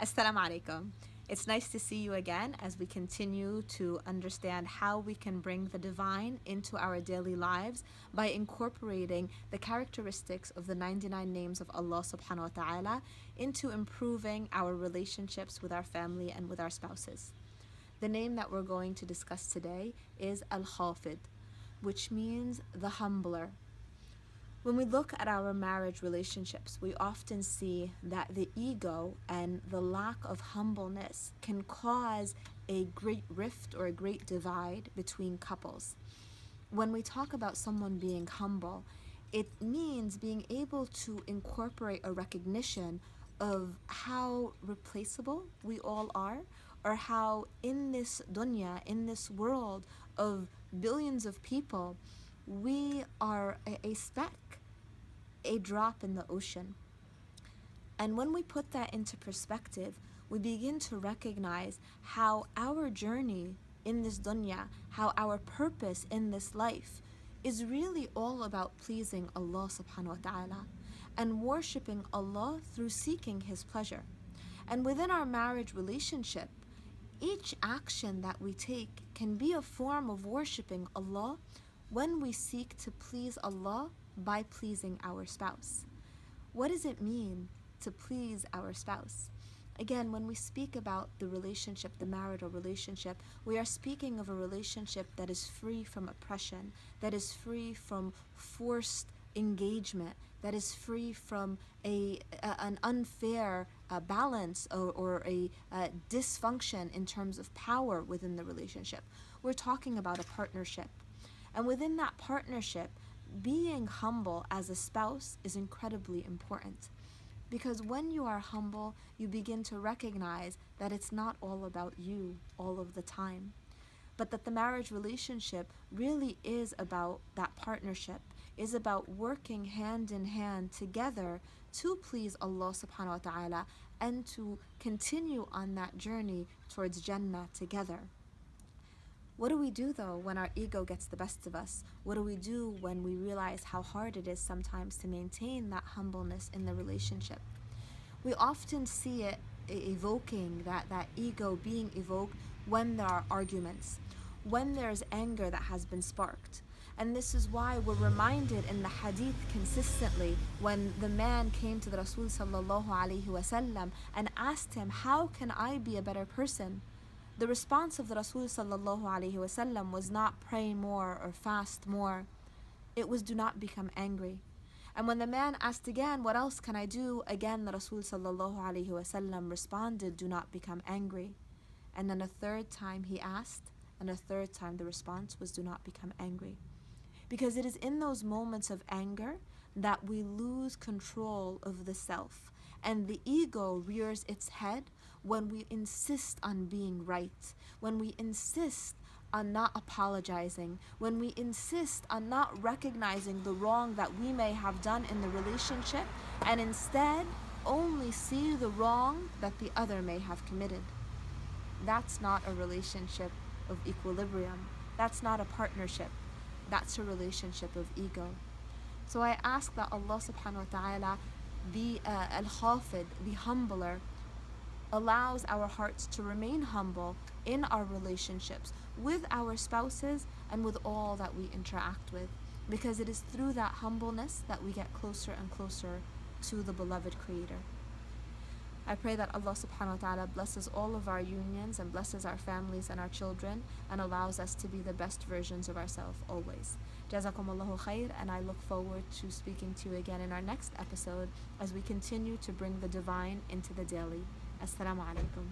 Assalamu alaikum. It's nice to see you again as we continue to understand how we can bring the divine into our daily lives by incorporating the characteristics of the 99 names of Allah subhanahu wa ta'ala into improving our relationships with our family and with our spouses. The name that we're going to discuss today is Al-Khafid, which means the humbler. When we look at our marriage relationships, we often see that the ego and the lack of humbleness can cause a great rift or a great divide between couples. When we talk about someone being humble, it means being able to incorporate a recognition of how replaceable we all are, or how in this dunya, in this world of billions of people, we are a speck, a drop in the ocean. And when we put that into perspective, we begin to recognize how our journey in this dunya, how our purpose in this life is really all about pleasing Allah subhanahu wa ta'ala and worshiping Allah through seeking His pleasure. And within our marriage relationship, each action that we take can be a form of worshiping Allah when we seek to please Allah by pleasing our spouse. What does it mean to please our spouse? Again, when we speak about the relationship, the marital relationship, we are speaking of a relationship that is free from oppression, that is free from forced engagement, that is free from an unfair balance or a dysfunction in terms of power within the relationship. We're talking about a partnership. And within that partnership, being humble as a spouse is incredibly important, because when you are humble, you begin to recognize that it's not all about you all of the time, but that the marriage relationship really is about that partnership, is about working hand in hand together to please Allah subhanahu wa ta'ala and to continue on that journey towards Jannah together. What do we do though when our ego gets the best of us? What do we do when we realize how hard it is sometimes to maintain that humbleness in the relationship? We often see it evoking, that ego being evoked when there are arguments, when there's anger that has been sparked. And this is why we're reminded in the hadith consistently when the man came to the Rasul sallallahu alaihi wasallam and asked him, how can I be a better person? The response of the Rasul sallallahu alaihi wasallam was not pray more or fast more. It was do not become angry. And when the man asked again, what else can I do? Again, the Rasul sallallahu alaihi wasallam responded, do not become angry. And then a third time he asked, and a third time the response was, do not become angry. Because it is in those moments of anger that we lose control of the self, and the ego rears its head when we insist on being right, when we insist on not apologizing, when we insist on not recognizing the wrong that we may have done in the relationship, and instead only see the wrong that the other may have committed. That's not a relationship of equilibrium. That's not a partnership. That's a relationship of ego. So I ask that Allah subhanahu wa ta'ala, the Al-Khafid, the humbler, allows our hearts to remain humble in our relationships with our spouses and with all that we interact with, because it is through that humbleness that we get closer and closer to the beloved Creator. I pray that Allah subhanahu wa ta'ala blesses all of our unions and blesses our families and our children and allows us to be the best versions of ourselves always. Jazakumullahu khair, and I look forward to speaking to you again in our next episode as we continue to bring the divine into the daily. Assalamu alaikum.